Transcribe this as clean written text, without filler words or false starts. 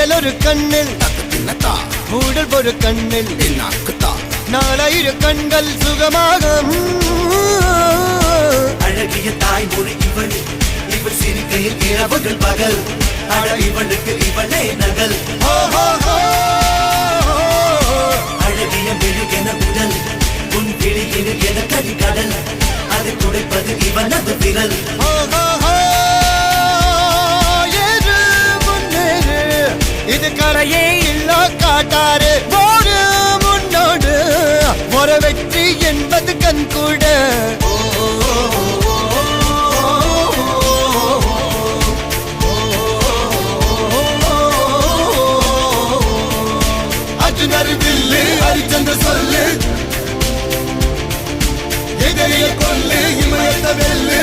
தேடல் ஒரு கண்ணில் மூடல் ஒரு கண்ணில் நாலாயிர கண்கள் சுகமாக அழகிய தாய்மொழி இவள் இவள் சிரிக்கையில் இரவுகள் பகல் அழ இவளுக்கு இவளே நகல் அழகிய மெழுகென உடல் உன் கிளியில் என கடி கடல் அதை துடைப்பது இவனது விரல் இது கரையே இல்ல காட்டாரு போடு முன்னோடு ஒரு வெற்றி என்பது கண் கூட அர்ஜுனர் வில்லு ஹரிச்சந்திர சொல்லு எதிரிய கொல்லு இமயத்த வெல்லு